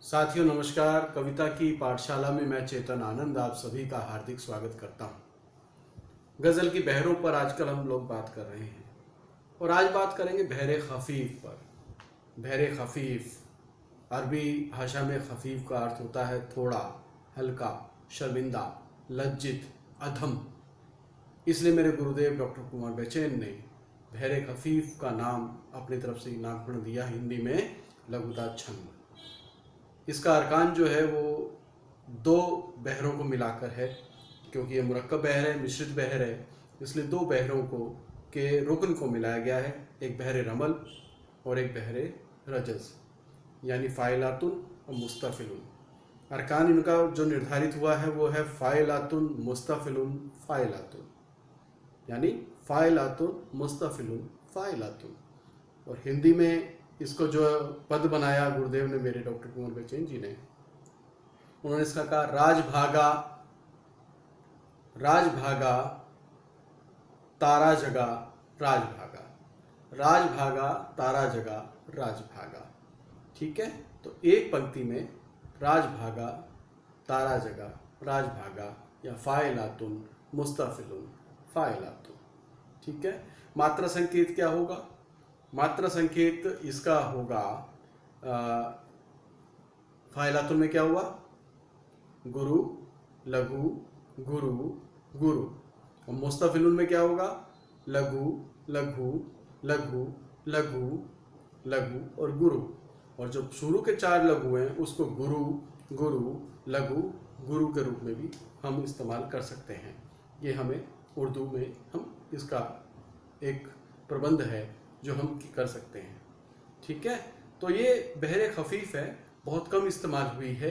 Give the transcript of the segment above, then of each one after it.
साथियों नमस्कार। कविता की पाठशाला में मैं चेतन आनंद आप सभी का हार्दिक स्वागत करता हूँ। गज़ल की बहरों पर आजकल हम लोग बात कर रहे हैं और आज बात करेंगे बहरे खफीफ पर। बहरे खफीफ अरबी भाषा में खफीफ का अर्थ होता है थोड़ा, हल्का, शर्मिंदा, लज्जित, अधम। इसलिए मेरे गुरुदेव डॉक्टर कुमार बेचैन ने बहरे खफीफ का नाम अपनी तरफ से नामकरण दिया, हिंदी में लघुता छंद। इसका अरकान जो है वो दो बहरों को मिलाकर है, क्योंकि ये मुरक्कब बहर है, मिश्रित बहर है, इसलिए दो बहरों को के रुकन को मिलाया गया है, एक बहरे रमल और एक बहरे रजस, यानी फ़ाइलातुन और मुस्तफ़िलुन। अरकान इनका जो निर्धारित हुआ है वो है फ़ाइलातुन मुस्तफ़िलुन फ़ाइलातुन, यानी फ़ाइलातुन मुस्तफ़िलुन फ़ाइलातुन। और हिंदी में इसको जो पद बनाया गुरुदेव ने, मेरे डॉक्टर कुमार बेचैन जी ने, उन्होंने इसका कहा राज भागा तारा जगा राज भागा, राज भागा तारा जगा राज भागा। ठीक है, तो एक पंक्ति में राज भागा तारा जगा राज भागा या फ़ाइलातुन मुस्तफ़िलुन फ़ाइलातुन। ठीक है, मात्रा संकेत क्या होगा? मात्रा संकेत इसका होगा, फ़ाइलातुन में क्या हुआ? गुरु, लघु, गुरु, गुरु। और मुस्तफ़िलुन में क्या होगा? लघु, लघु, लघु, लघु, लघु और गुरु। और जो शुरू के चार लघु हैं उसको गुरु, गुरु, लघु, गुरु के रूप में भी हम इस्तेमाल कर सकते हैं। ये हमें उर्दू में हम इसका एक प्रबंध है जो हम कर सकते हैं। ठीक है, तो ये बहरे खफीफ है, बहुत कम इस्तेमाल हुई है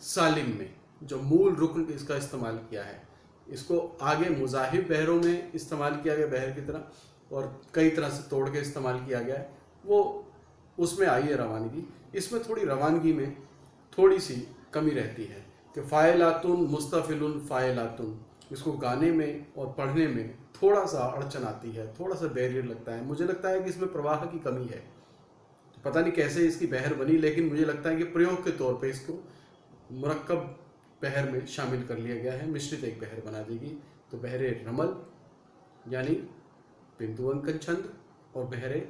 सालिम में, जो मूल रुकन इसका इस्तेमाल किया है। इसको आगे मुज़ाहिब बहरों में इस्तेमाल किया गया बहर की तरह, और कई तरह से तोड़ के इस्तेमाल किया गया है, वो उसमें आई है रवानगी। इसमें थोड़ी रवानगी में थोड़ी सी कमी रहती है कि फ़ाइलातुन मुस्तफ़िलुन फ़ाइलातुन, इसको गाने में और पढ़ने में थोड़ा सा अड़चन आती है, थोड़ा सा बैरियर लगता है। मुझे लगता है कि इसमें प्रवाह की कमी है, तो पता नहीं कैसे इसकी बहर बनी, लेकिन मुझे लगता है कि प्रयोग के तौर पे इसको मुरक्कब बहर में शामिल कर लिया गया है, मिश्रित एक बहर बना देगी। तो बहरे रमल यानी बिंदु अंकन छंद और बहरे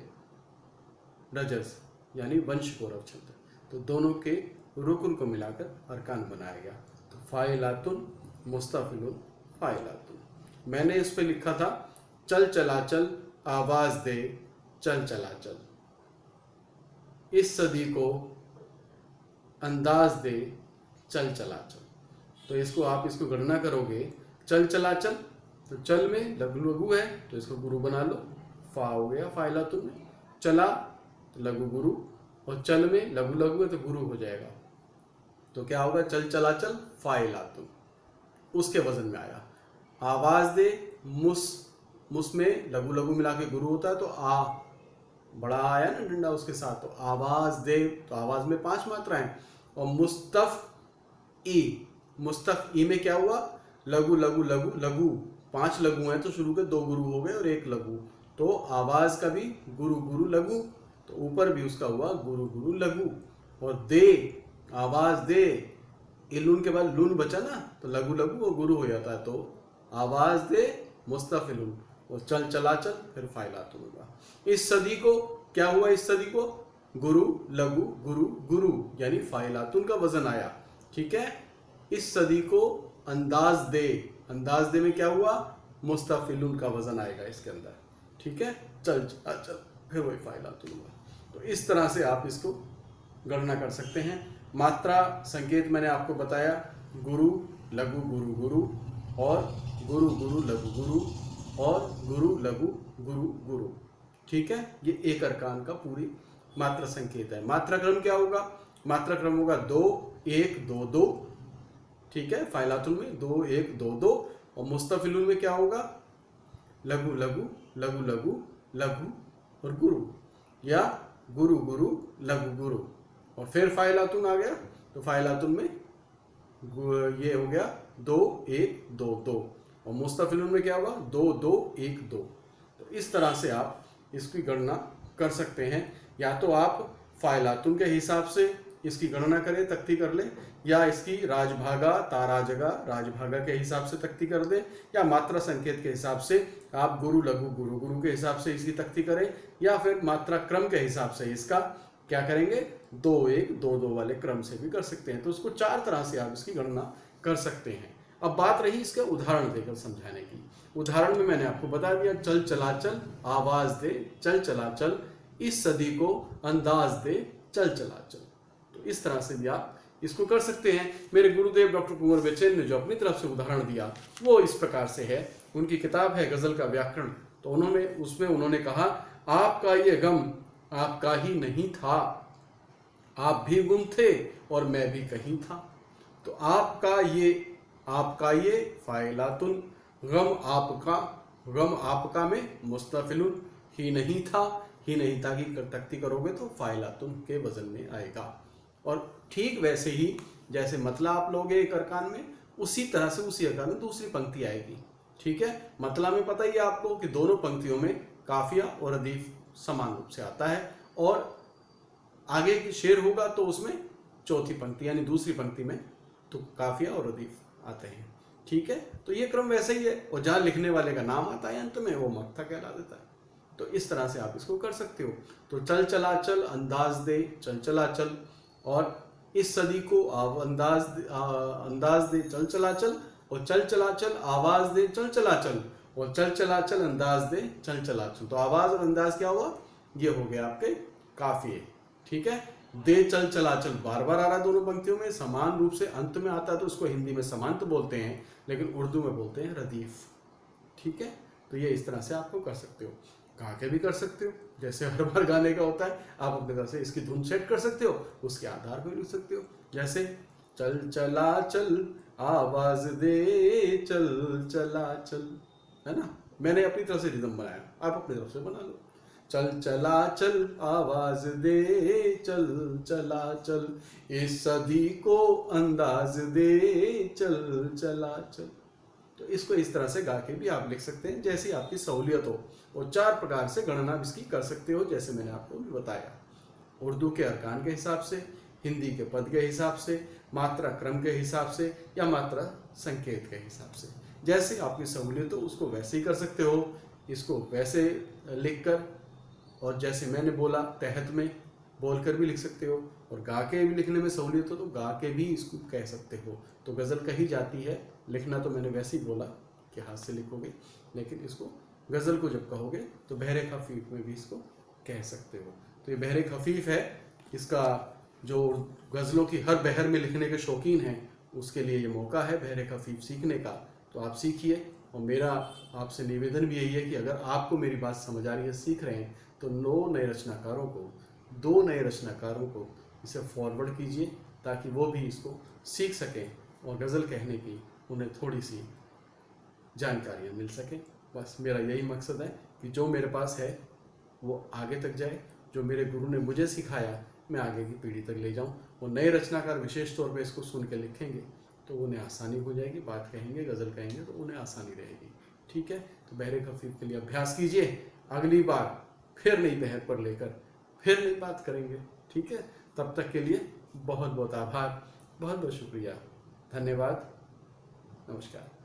रजस यानी वंश गौरव छंद, तो दोनों के रुकन को मिलाकर अरकान बनाया गया। तो फ़ाइलातुन मुस्तफ़िलुन फ़ाइलातुन। मैंने इस पे लिखा था चल चला चल आवाज़ दे चल चला चल, इस सदी को अंदाज दे चल चला चल। तो इसको आप इसको गणना करोगे, चल चला चल, तो चल में लघु लघु है तो इसको गुरु बना लो, फ़ा हो गया फ़ाइलातुन में। चला तो लघु गुरु, और चल में लघु लघु है तो गुरु हो जाएगा। तो क्या होगा? चल चला चल फ़ाइलातुन, उसके वजन में आया। आवाज़ दे मुस में लघु लघु मिला के गुरु होता है, तो आ बड़ा आया ना डंडा उसके साथ, तो आवाज़ दे, तो आवाज़ में 5 मात्राएं। और मुस्तफ़ ई में क्या हुआ? लघु लघु लघु लघु, 5 लघु हैं तो शुरू के 2 गुरु हो गए और 1 लघु, तो आवाज़ का भी गुरु गुरु लघु, तो ऊपर भी उसका हुआ गुरु गुरु लघु। और दे, आवाज़ दे, इलून के बाद लून बचा ना, तो लघु लघु और गुरु हो जाता है, तो आवाज़ दे मुस्तफ़िलुन, और चल चला चल फिर फ़ाइलातुन होगा। इस सदी को क्या हुआ? इस सदी को गुरु लघु गुरु गुरु यानी फ़ाइलातुन का वजन आया। ठीक है, इस सदी को अंदाज दे में क्या हुआ? मुस्तफ़िलुन का वजन आएगा इसके अंदर। ठीक है, चल चला चल फिर वही फ़ाइलातुन हुआ। तो इस तरह से आप इसको गणना कर सकते हैं। मात्रा संकेत मैंने आपको बताया, गुरु लघु गुरु गुरु, और गुरु गुरु लघु गुरु, और गुरु लघु गुरु गुरु। ठीक है, ये एक अरकान का पूरी मात्रा संकेत है। मात्रा क्रम क्या होगा? मात्रा क्रम होगा 2 1 2 2। ठीक है, फ़ाइलातुन में 2 1 2 2, और मुस्तफ़िलुन में क्या होगा? लघु लघु लघु लघु लघु और गुरु, या गुरु गुरु लघु गुरु। और फिर फ़ाइलातुन आ गया, तो फ़ाइलातुन में ये हो गया 2 1 2 2, और मुस्तफ़िलुन में क्या होगा? 2 2 1 2। तो इस तरह से आप इसकी गणना कर सकते हैं। या तो आप फ़ाइलातुन के हिसाब से इसकी गणना करें, तख्ती कर लें, या इसकी राजभागा तारा जगह राजभागा के हिसाब से तख्ती कर दें, या मात्रा संकेत के हिसाब से आप गुरु लघु गुरु गुरु के हिसाब से इसकी तख्ती करें, या फिर मात्रा क्रम के हिसाब से इसका क्या करेंगे, 2-1 2-2 वाले क्रम से भी कर सकते हैं। तो उसको 4 तरह से आप इसकी गणना कर सकते हैं। अब बात रही इसका उदाहरण देकर समझाने की। उदाहरण में मैंने आपको बता दिया, चल चला चल आवाज दे चल चला चल, इस सदी को अंदाज दे चल चला चल। तो इस तरह से भी आप इसको कर सकते हैं। मेरे गुरुदेव डॉक्टर कुंवर बेचैन ने जो अपनी तरफ से उदाहरण दिया वो इस प्रकार से है। उनकी किताब है गजल का व्याकरण, तो उन्होंने कहा, आपका ये गम आपका ही नहीं था, आप भी गुम थे और मैं भी कहीं था। तो आपका ये फाइलातुन, गम आपका में मुस्तफिलुन, ही नहीं था की तख्ती करोगे तो फाइलातुन के वजन में आएगा। और ठीक वैसे ही जैसे मतला आप लोगे एक अरकान में, उसी तरह से उसी अरकान में दूसरी पंक्ति आएगी। ठीक है, मतला में पता ही है आपको कि दोनों पंक्तियों में काफिया और रदीफ समान रूप से आता है, और आगे की शेर होगा तो उसमें चौथी पंक्ति यानी दूसरी पंक्ति में तो काफिया और रदीफ आते हैं। ठीक है, तो ये क्रम वैसे ही है, और जहाँ लिखने वाले का नाम आता है अंत में वो मक्ता कहला देता है। तो इस तरह से आप इसको कर सकते हो। तो चल चला चल अंदाज दे चल चला चल, और इस सदी को अंदाज दे चल चला चल, और चल चला चल आवाज दे चल चला चल, और चल चला चल अंदाज दे चल चला चल। तो आवाज और अंदाज क्या हुआ, ये हो गया आपके काफिये। ठीक है, दे चल चला चल बार बार आ रहा दोनों पंक्तियों में, समान रूप से अंत में आता है तो उसको हिंदी में समांत बोलते हैं, लेकिन उर्दू में बोलते हैं रदीफ। ठीक है, तो ये इस तरह से आपको कर सकते हो। गा के भी कर सकते हो, जैसे हर बार गाने का होता है, आप अपनी तरफ से इसकी धुन सेट कर सकते हो, उसके आधार पर लिख सकते हो। जैसे चल चला चल आवाज दे चल चला चल, है ना, मैंने अपनी तरफ से रिदम बनाया, आप अपनी तरफ से बना लो। चल चला चल आवाज दे चल चला चल, इस सदी को अंदाज दे चल चला चल। तो इसको इस तरह से गा के भी आप लिख सकते हैं, जैसी आपकी सहूलियत हो। और 4 प्रकार से गणना इसकी कर सकते हो, जैसे मैंने आपको भी बताया। उर्दू के अरकान के हिसाब से, हिंदी के पद के हिसाब से, मात्रा क्रम के हिसाब से, या मात्रा संकेत के हिसाब से। जैसे आपकी सहूलियत हो उसको वैसे ही कर सकते हो। इसको वैसे लिखकर, और जैसे मैंने बोला तहत में बोलकर भी लिख सकते हो, और गा के भी लिखने में सहूलियत हो तो गा के भी इसको कह सकते हो। तो गज़ल कही जाती है, लिखना तो मैंने वैसे ही बोला कि हाथ से लिखोगे, लेकिन इसको गज़ल को जब कहोगे तो बहरे खफीफ में भी इसको कह सकते हो। तो ये बहरे खफीफ है, इसका जो गज़लों की हर बहर में लिखने के शौकीन हैं उसके लिए ये मौका है बहरे खफीफ सीखने का। तो आप सीखिए, और मेरा आपसे निवेदन भी यही है कि अगर आपको मेरी बात समझ आ रही है, सीख रहे हैं, तो 2 नए रचनाकारों को इसे फॉरवर्ड कीजिए, ताकि वो भी इसको सीख सकें और गज़ल कहने की उन्हें थोड़ी सी जानकारियाँ मिल सकें। बस मेरा यही मकसद है कि जो मेरे पास है वो आगे तक जाए, जो मेरे गुरु ने मुझे सिखाया मैं आगे की पीढ़ी तक ले जाऊं। वो नए रचनाकार विशेष तौर पे इसको सुन के लिखेंगे तो उन्हें आसानी हो जाएगी, बात कहेंगे गज़ल कहेंगे तो उन्हें आसानी रहेगी। ठीक है, तो बहरे खफीफ के लिए अभ्यास कीजिए, अगली बार फिर नई बहर पर लेकर फिर नई बात करेंगे। ठीक है, तब तक के लिए बहुत बहुत आभार, बहुत बहुत शुक्रिया, धन्यवाद, नमस्कार।